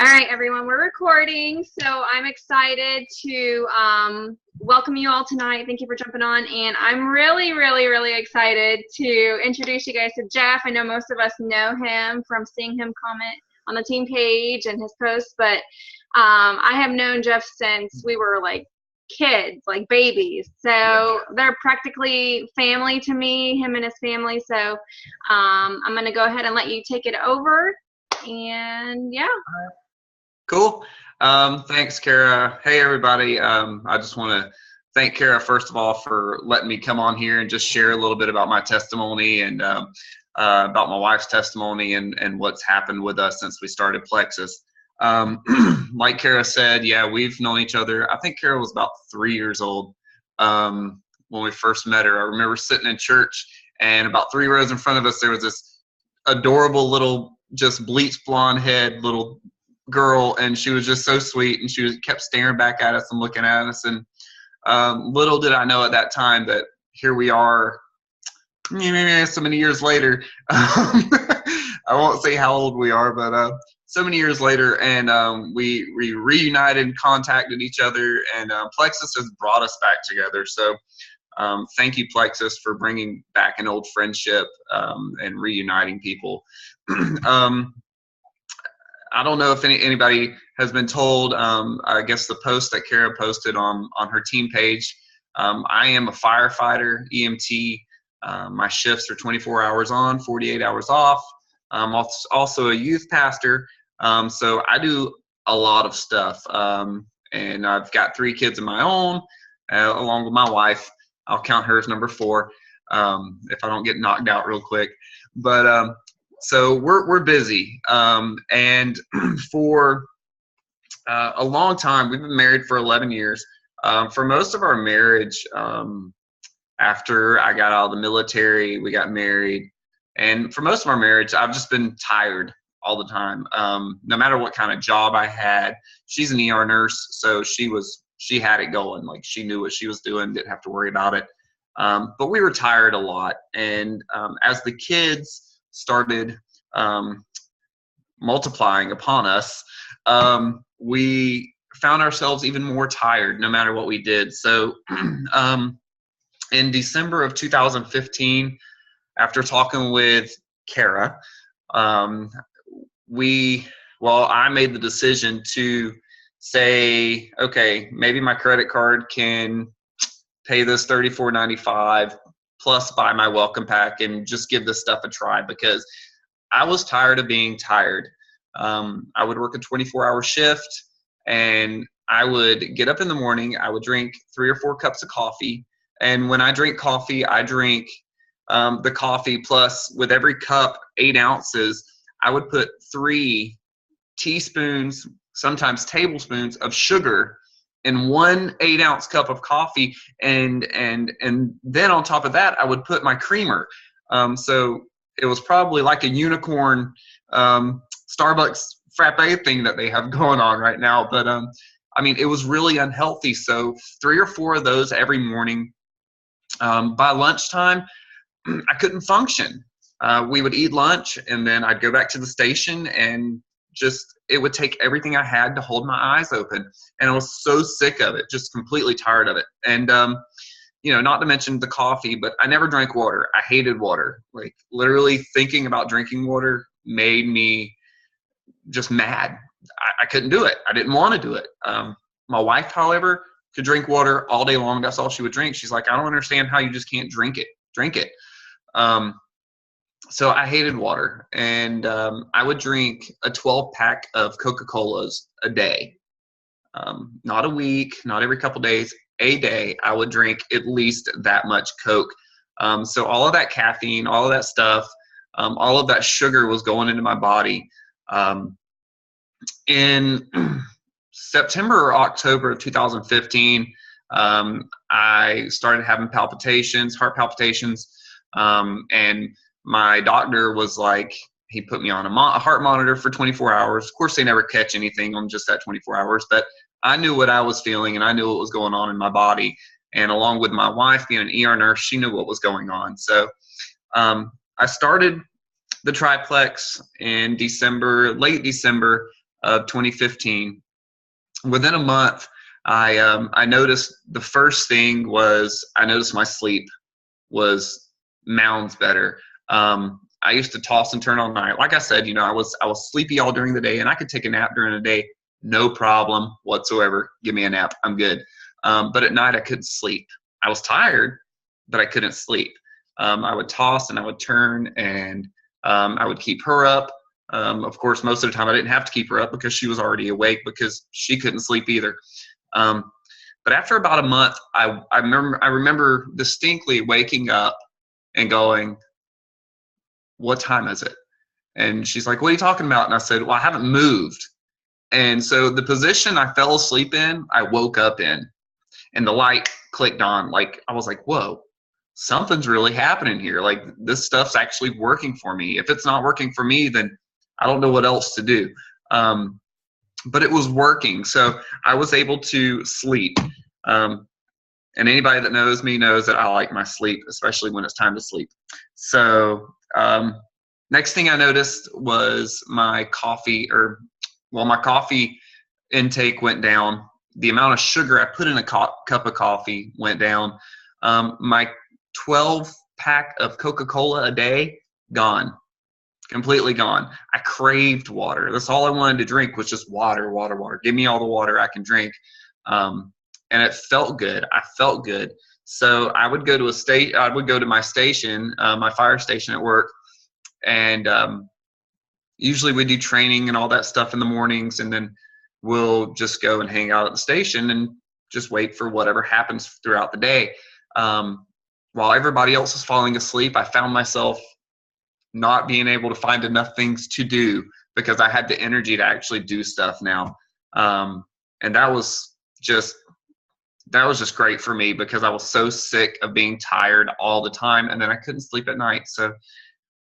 All right, everyone, we're recording, so I'm excited to welcome you all tonight. Thank you for jumping on, and I'm really, really, really excited to introduce you guys to Jeff. I know most of us know him from seeing him comment on the team page and his posts, but I have known Jeff since we were like kids, like babies. So they're practically family to me, him and his family. So I'm going to go ahead and let you take it over, and yeah. Cool. Thanks, Kara. Hey, everybody. I just want to thank Kara, first of all, for letting me come on here and just share a little bit about my testimony and about my wife's testimony and what's happened with us since we started Plexus. Like Kara said, yeah, we've known each other. I think Kara was about 3 years old when we first met her. I remember sitting in church, and about 3 rows in front of us, there was this adorable little, just bleached blonde head little girl, and she was just so sweet, and she kept staring back at us and looking at us, and little did I know at that time that here we are so many years later. I won't say how old we are, but so many years later, and we reunited and contacted each other, and Plexus has brought us back together. So thank you, Plexus, for bringing back an old friendship and reuniting people. I don't know if anybody has been told, I guess the post that Kara posted on her team page, I am a firefighter, EMT. My shifts are 24 hours on, 48 hours off. I'm also a youth pastor, so I do a lot of stuff. And I've got 3 kids of my own, along with my wife. I'll count her as number 4 if I don't get knocked out real quick. But so we're busy, and for a long time, we've been married for 11 years. For most of our marriage, after I got out of the military, we got married, and for most of our marriage, I've just been tired all the time. No matter what kind of job I had, she's an ER nurse, so she had it going. Like, she knew what she was doing, didn't have to worry about it. But we were tired a lot, and as the kids started multiplying upon us, we found ourselves even more tired no matter what we did. So in December of 2015, after talking with Kara, I made the decision to say, okay, maybe my credit card can pay this $34.95 plus buy my welcome pack and just give this stuff a try, because I was tired of being tired. I would work a 24-hour shift, and I would get up in the morning. I would drink 3 or 4 cups of coffee. And when I drink coffee, I drink the coffee plus, with every cup, 8 ounces, I would put 3 teaspoons, sometimes tablespoons of sugar in 1 8-ounce cup of coffee, and then on top of that, I would put my creamer. So it was probably like a unicorn Starbucks frappe thing that they have going on right now. But I mean, it was really unhealthy. So 3 or 4 of those every morning. By lunchtime, I couldn't function. We would eat lunch, and then I'd go back to the station, and it would take everything I had to hold my eyes open. And I was so sick of it, just completely tired of it. And, not to mention the coffee, but I never drank water. I hated water. Like, literally thinking about drinking water made me just mad. I couldn't do it. I didn't want to do it. My wife, however, could drink water all day long. That's all she would drink. She's like, I don't understand how you just can't drink it. Drink it. So I hated water, and I would drink a 12-pack of Coca-Colas a day. Not a week, not every couple days, a day. I would drink at least that much Coke. So all of that caffeine, all of that stuff, all of that sugar was going into my body. In September or October of 2015, I started having palpitations, heart palpitations, and my doctor was like, he put me on a heart monitor for 24 hours. Of course, they never catch anything on just that 24 hours, but I knew what I was feeling, and I knew what was going on in my body. And along with my wife being an ER nurse, she knew what was going on. So I started the triplex in December, late December of 2015. Within a month, I noticed the first thing was I noticed my sleep was mounds better. I used to toss and turn all night. Like I said, I was sleepy all during the day, and I could take a nap during the day, no problem whatsoever. Give me a nap, I'm good. But at night I couldn't sleep. I was tired, but I couldn't sleep. I would toss and I would turn, and I would keep her up. Of course, most of the time I didn't have to keep her up because she was already awake because she couldn't sleep either. But after about a month, I remember distinctly waking up and going, "What time is it?" And she's like, "What are you talking about?" And I said, "Well, I haven't moved." And so the position I fell asleep in, I woke up in, and the light clicked on. Like, I was like, "Whoa, something's really happening here. Like, this stuff's actually working for me. If it's not working for me, then I don't know what else to do." But it was working. So I was able to sleep. And anybody that knows me knows that I like my sleep, especially when it's time to sleep. So next thing I noticed was my coffee intake went down. The amount of sugar I put in a cup of coffee went down. My 12-pack of Coca-Cola a day, gone. Completely gone. I craved water. That's all I wanted to drink was just water, water, water. Give me all the water I can drink. And it felt good. I felt good. So I would go to my station, my fire station at work, and usually we do training and all that stuff in the mornings, and then we'll just go and hang out at the station and just wait for whatever happens throughout the day. While everybody else was falling asleep, I found myself not being able to find enough things to do because I had the energy to actually do stuff now. And that was just great for me because I was so sick of being tired all the time, and then I couldn't sleep at night. So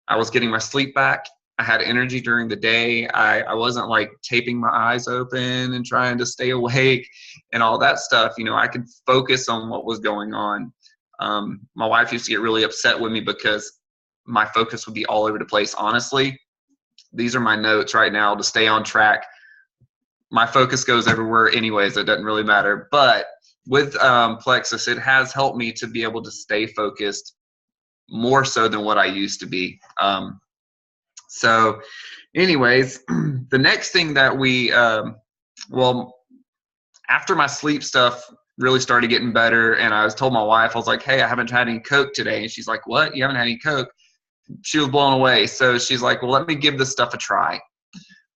I was getting my sleep back. I had energy during the day. I wasn't like taping my eyes open and trying to stay awake and all that stuff. I could focus on what was going on. My wife used to get really upset with me because my focus would be all over the place. Honestly, these are my notes right now to stay on track. My focus goes everywhere anyways. It doesn't really matter. But with Plexus, it has helped me to be able to stay focused more so than what I used to be. So anyways, the next thing that after my sleep stuff really started getting better, and I was told my wife, I was like, "Hey, I haven't had any Coke today." And she's like, "What? You haven't had any Coke?" She was blown away. So she's like, "Well, let me give this stuff a try."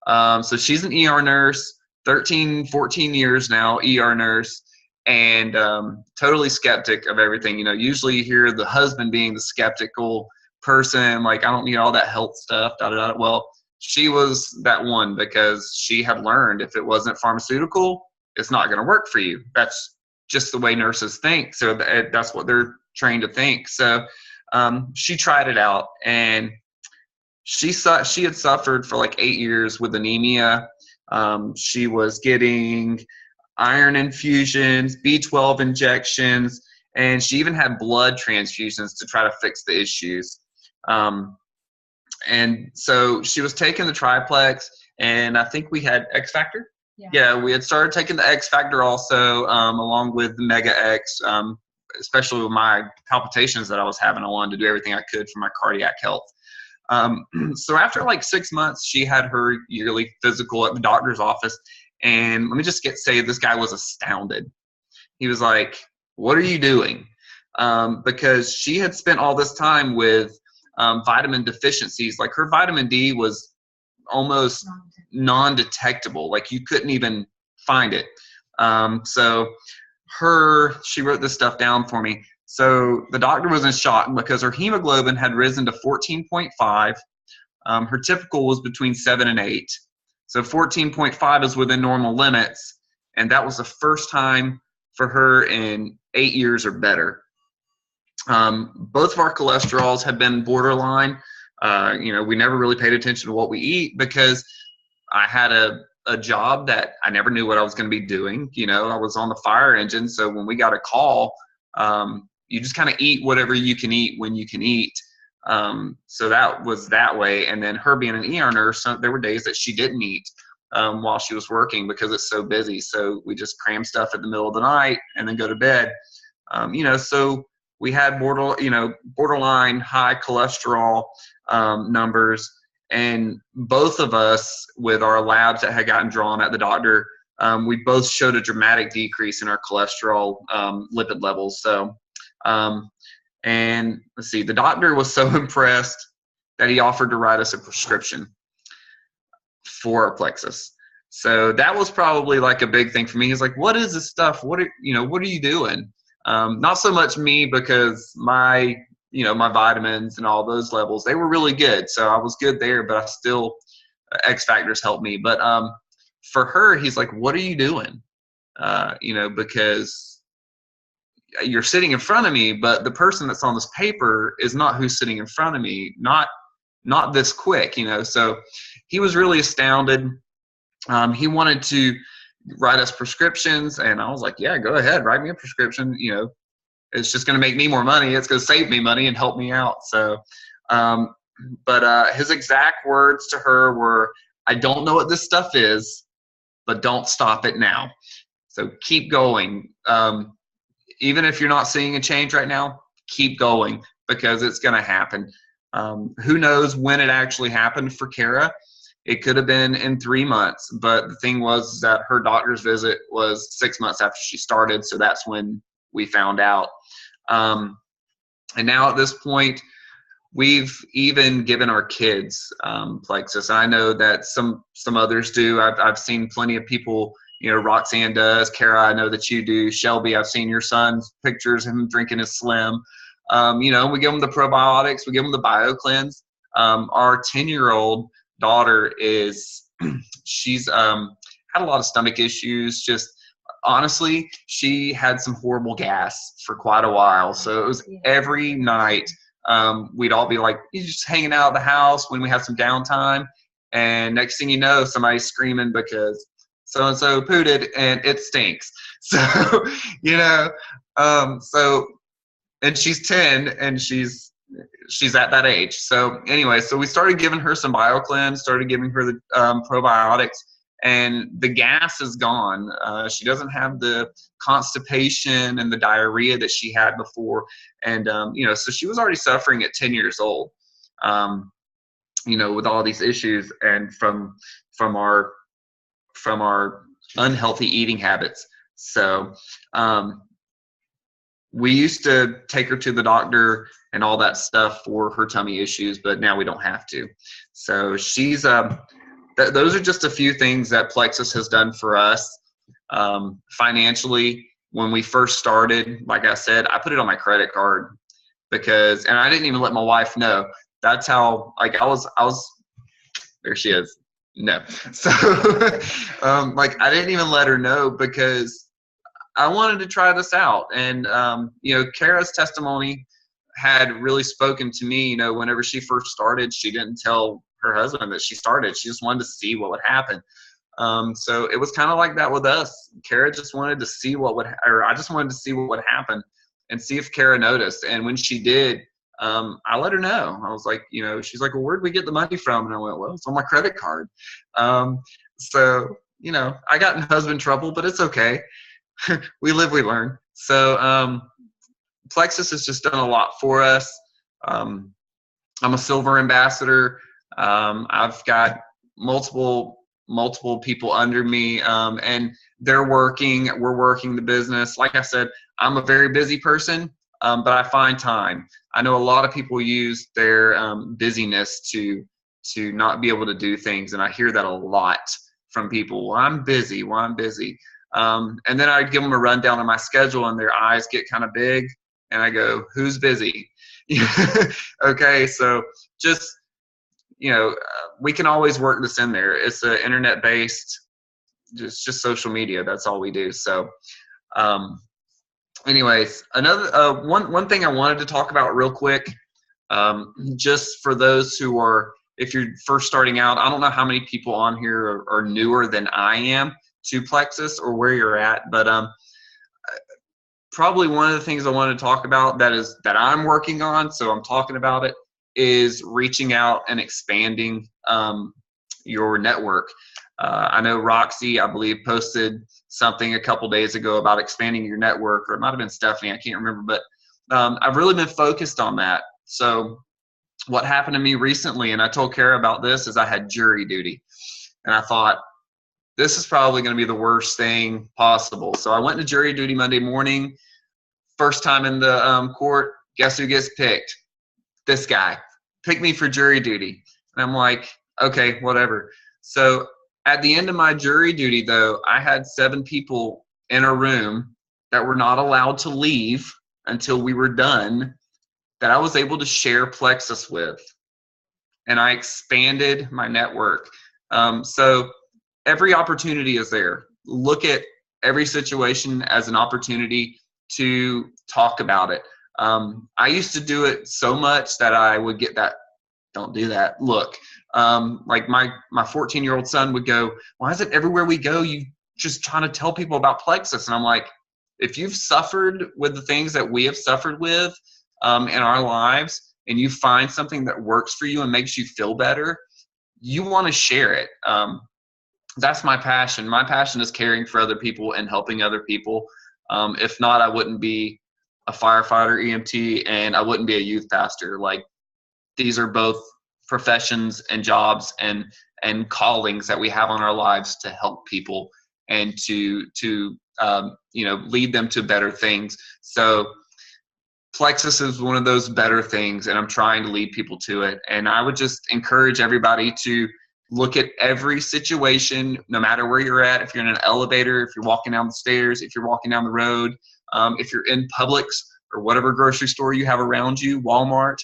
So she's an ER nurse, 13, 14 years now, ER nurse, and totally skeptic of everything. Usually you hear the husband being the skeptical person, like, "I don't need all that health stuff, da, da, da." Well, she was that one because she had learned if it wasn't pharmaceutical, it's not going to work for you. That's just the way nurses think. So that's what they're trained to think. So she tried it out, and she had suffered for like 8 years with anemia. She was getting iron infusions, B12 injections, and she even had blood transfusions to try to fix the issues. And so she was taking the triplex, and I think we had X Factor. Yeah, we had started taking the X Factor also, along with the Mega X, especially with my palpitations that I was having. I wanted to do everything I could for my cardiac health. So after like 6 months, she had her yearly physical at the doctor's office. And let me just say this guy was astounded. He was like, "What are you doing?" Because she had spent all this time with vitamin deficiencies. Like, her vitamin D was almost non-detectable. Like, you couldn't even find it. So she wrote this stuff down for me. So the doctor was in shock because her hemoglobin had risen to 14.5. Her typical was between 7 and 8. So 14.5 is within normal limits. And that was the first time for her in 8 years or better. Both of our cholesterols have been borderline. We never really paid attention to what we eat because I had a job that I never knew what I was going to be doing. I was on the fire engine. So when we got a call, you just kind of eat whatever you can eat when you can eat. So that was that way. And then her being an ER nurse, there were days that she didn't eat. while she was working because it's so busy. So we just cram stuff at the middle of the night and then go to bed. So we had borderline high cholesterol numbers, and both of us with our labs that had gotten drawn at the doctor, we both showed a dramatic decrease in our cholesterol lipid levels. So, and let's see, the doctor was so impressed that he offered to write us a prescription for a Plexus. So that was probably like a big thing for me. He's like, "What is this stuff? What are you doing?" Not so much me, because my vitamins and all those levels, they were really good. So I was good there, but I still, X factors helped me. But for her, he's like, "What are you doing?" Because you're sitting in front of me, but the person that's on this paper is not who's sitting in front of me, not this quick, So he was really astounded. He wanted to write us prescriptions, and I was like, "Yeah, go ahead, write me a prescription. It's just going to make me more money. It's going to save me money and help me out." So, but his exact words to her were, "I don't know what this stuff is, but don't stop it now. So keep going. Even if you're not seeing a change right now, keep going, because it's going to happen." Who knows when it actually happened for Kara? It could have been in 3 months, but the thing was that her doctor's visit was 6 months after she started, so that's when we found out. And now at this point, we've even given our kids Plexus. I know that some others do. I've seen plenty of people. Roxanne does. Kara, I know that you do. Shelby, I've seen your son's pictures of him drinking his Slim. We give them the probiotics. We give them the BioCleanse. Our 10-year-old daughter she's had a lot of stomach issues. Just honestly, she had some horrible gas for quite a while. So it was every night we'd all be like just hanging out at the house when we had some downtime, and next thing you know, somebody's screaming because so-and-so pooted and it stinks. So, and she's 10 and she's at that age. So anyway, so we started giving her some BioCleanse, started giving her the probiotics, and the gas is gone. She doesn't have the constipation and the diarrhea that she had before. And, so she was already suffering at 10 years old, with all these issues, and from our unhealthy eating habits. So, we used to take her to the doctor and all that stuff for her tummy issues, but now we don't have to. So she's, those are just a few things that Plexus has done for us. Financially, when we first started, like I said, I put it on my credit card and I didn't even let my wife know. That's how, I was, there she is. No. So, I didn't even let her know because I wanted to try this out. And, Kara's testimony had really spoken to me. Whenever she first started, she didn't tell her husband that she started. She just wanted to see what would happen. So it was kind of like that with us. Kara just wanted to see I just wanted to see what would happen and see if Kara noticed. And when she did, I let her know. I was like, she's like, "Well, where'd we get the money from?" And I went, "Well, it's on my credit card." So, I got in husband trouble, but it's okay. We live, we learn. So Plexus has just done a lot for us. I'm a silver ambassador. I've got multiple people under me, and we're working the business. Like I said, I'm a very busy person, but I find time. I know a lot of people use their busyness to not be able to do things, and I hear that a lot from people. Well, I'm busy. And then I give them a rundown of my schedule, and their eyes get kind of big, and I go, "Who's busy?" Okay, so just we can always work this in there. It's an internet-based, just social media. That's all we do. So, anyways, another one thing I wanted to talk about real quick, just for those who are, if you're first starting out, I don't know how many people on here are newer than I am to Plexus or where you're at, but probably one of the things I wanted to talk about that I'm working on, so I'm talking about it, is reaching out and expanding your network. I know Roxy, I believe, posted something a couple days ago about expanding your network, or it might have been Stephanie, I can't remember, but I've really been focused on that. So what happened to me recently, and I told Kara about this, is I had jury duty. And I thought, this is probably going to be the worst thing possible. So I went to jury duty Monday morning. First time in the court, guess who gets picked? This guy. Picked me for jury duty. And I'm like, okay, whatever. So at the end of my jury duty, though, I had 7 people in a room that were not allowed to leave until we were done, that I was able to share Plexus with. And I expanded my network. So every opportunity is there. Look at every situation as an opportunity to talk about it. I used to do it so much that I would get that, don't do that look. Like my 14-year-old son would go, why is it everywhere we go, you just trying to tell people about Plexus? And I'm like, if you've suffered with the things that we have suffered with in our lives, and you find something that works for you and makes you feel better, you want to share it. That's my passion. My passion is caring for other people and helping other people. If not, I wouldn't be a firefighter, EMT, and I wouldn't be a youth pastor. Like, these are both professions and jobs and callings that we have on our lives to help people and to lead them to better things. So Plexus is one of those better things, and I'm trying to lead people to it. And I would just encourage everybody to look at every situation, no matter where you're at. If you're in an elevator, if you're walking down the stairs, if you're walking down the road, if you're in Publix or whatever grocery store you have around you, Walmart,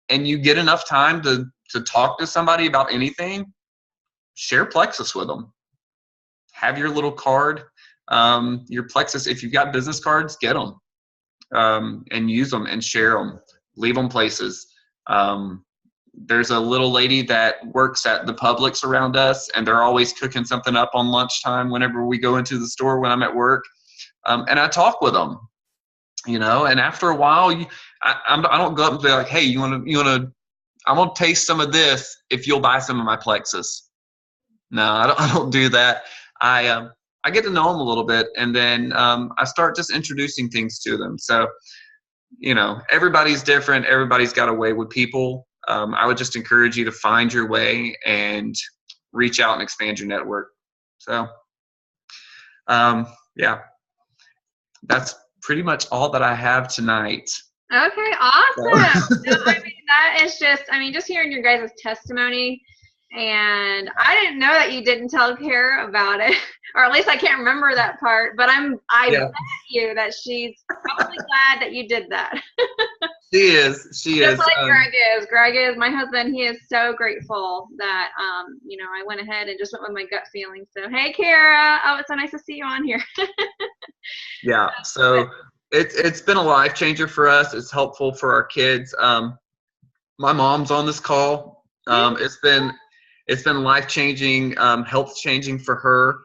and you get enough time to talk to somebody about anything, share Plexus with them. Have your little card, your Plexus. If you've got business cards, get them and use them and share them. Leave them places. There's a little lady that works at the Publix around us, and they're always cooking something up on lunchtime whenever we go into the store when I'm at work. And I talk with them, and after a while, I don't go up and be like, hey, I'm going to taste some of this if you'll buy some of my Plexus. No, I don't do that. I get to know them a little bit, and then I start just introducing things to them. So, everybody's different. Everybody's got a way with people. I would just encourage you to find your way and reach out and expand your network. So, yeah, that's pretty much all that I have tonight. Okay, awesome. So, that is just hearing your guys' testimony. And I didn't know that you didn't tell Kara about it, or at least I can't remember that part. But I bet you that she's probably glad that you did that. She is. Just like Greg is. Greg is my husband. He is so grateful that I went ahead and just went with my gut feeling. So hey, Kara. Oh, it's so nice to see you on here. Yeah. So it's been a life changer for us. It's helpful for our kids. My mom's on this call. It's been life-changing, health-changing for her.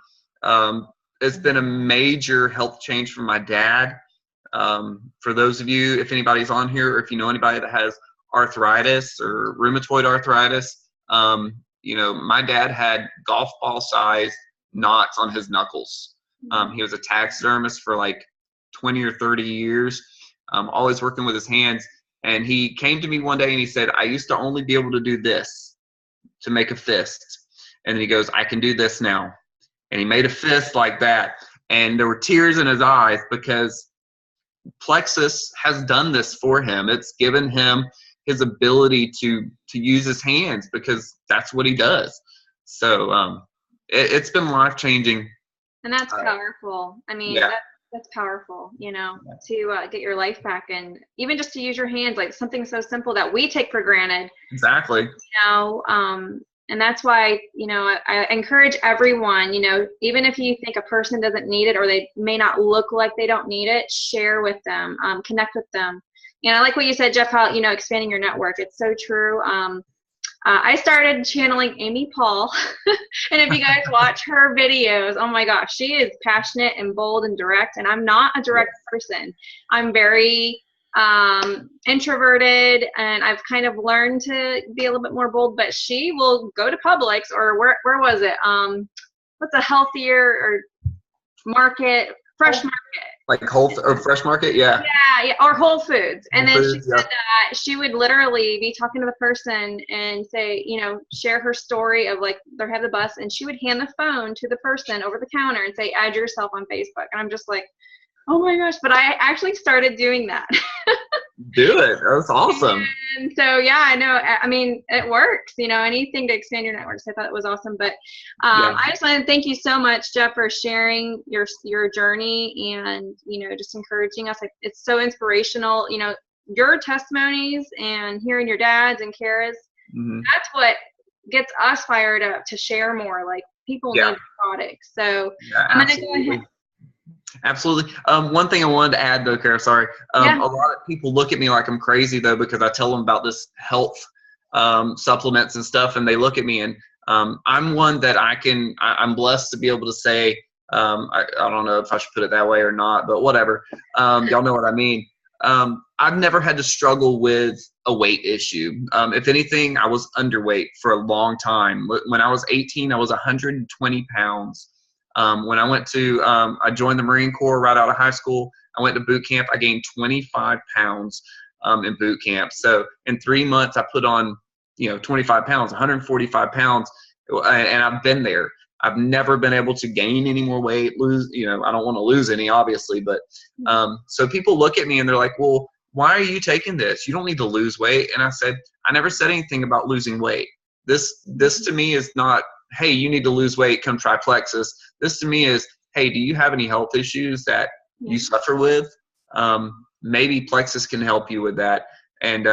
It's been a major health change for my dad. For those of you, if anybody's on here, or if you know anybody that has arthritis or rheumatoid arthritis, my dad had golf ball size knots on his knuckles. He was a taxidermist for like 20 or 30 years, always working with his hands. And he came to me one day and he said, I used to only be able to do this to make a fist. And then he goes, I can do this now. And he made a fist like that. And there were tears in his eyes because Plexus has done this for him. It's given him his ability to use his hands because that's what he does. So it's been life-changing. And that's powerful. That's powerful, to get your life back, and even just to use your hands, like something so simple that we take for granted. Exactly. And that's why, I encourage everyone, even if you think a person doesn't need it or they may not look like they don't need it, share with them, connect with them. And I like what you said, Jeff, how, expanding your network. It's so true. I started channeling Amy Paul, and if you guys watch her videos, oh my gosh, she is passionate and bold and direct, and I'm not a direct person. I'm very introverted, and I've kind of learned to be a little bit more bold, but she will go to Publix, or where was it? What's a healthier or market, fresh market? Like Whole or Fresh Market, yeah. Yeah, or Whole Foods. And then she said Yeah. that she would literally be talking to the person and say, share her story of like they're having the bus, and she would hand the phone to the person over the counter and say, add yourself on Facebook. And I'm just like, oh my gosh, but I actually started doing that. Do it. That's awesome. And so, yeah, I know. I mean, it works, anything to expand your networks. I thought it was awesome. But I just want to thank you so much, Jeff, for sharing your journey and, just encouraging us. Like, it's so inspirational, your testimonies and hearing your dad's and Kara's. That's what gets us fired up to share more. Like, people need products. So I'm going to go ahead. Absolutely. One thing I wanted to add though, Kara, sorry. A lot of people look at me like I'm crazy though, because I tell them about this health supplements and stuff, and they look at me, and I'm one that I'm blessed to be able to say, I don't know if I should put it that way or not, but whatever. Y'all know what I mean. I've never had to struggle with a weight issue. If anything, I was underweight for a long time. When I was 18, I was 120 pounds. When I went to, I joined the Marine Corps right out of high school. I went to boot camp. I gained 25 pounds in boot camp. So in 3 months, I put on, 25 pounds, 145 pounds, and I've been there. I've never been able to gain any more weight, lose, I don't want to lose any, obviously, but so people look at me and they're like, well, why are you taking this? You don't need to lose weight. And I said, I never said anything about losing weight. This to me is not, hey, you need to lose weight, come try Plexus. This to me is, hey, do you have any health issues that you suffer with? Maybe Plexus can help you with that. And,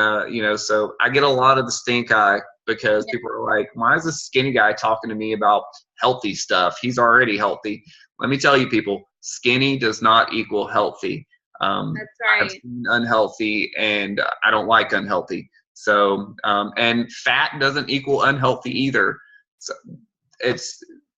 so I get a lot of the stink eye because people are like, why is this skinny guy talking to me about healthy stuff? He's already healthy. Let me tell you, people, skinny does not equal healthy. That's right. I've seen unhealthy, and I don't like unhealthy. So, and fat doesn't equal unhealthy either. So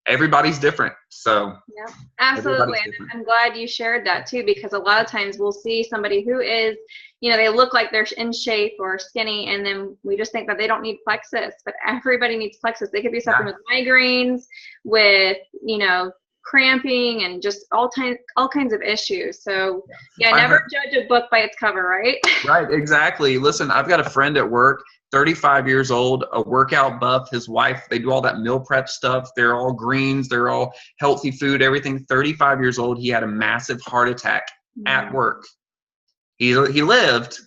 everybody's different. So yeah, absolutely. And I'm glad you shared that too, because a lot of times we'll see somebody who is, they look like they're in shape or skinny, and then we just think that they don't need Plexus, but everybody needs Plexus. They could be suffering with migraines, with, cramping, and just all kinds of issues. So never judge a book by its cover, right? Right, exactly. Listen, I've got a friend at work, 35 years old, a workout buff. His wife, they do all that meal prep stuff. They're all greens. They're all healthy food, everything. 35 years old. He had a massive heart attack at work. He lived.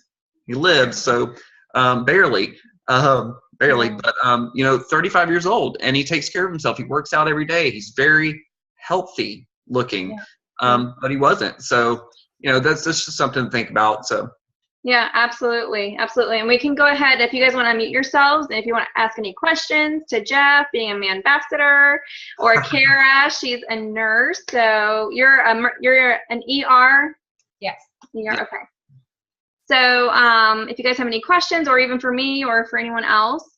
So barely, but 35 years old, and he takes care of himself. He works out every day. He's very healthy looking, but he wasn't. So, that's just something to think about. So. Yeah, absolutely. Absolutely. And we can go ahead if you guys want to unmute yourselves, and if you want to ask any questions to Jeff, being a Manbassador, or Kara, she's a nurse. So you're an ER? Yes. ER, okay. So if you guys have any questions, or even for me or for anyone else,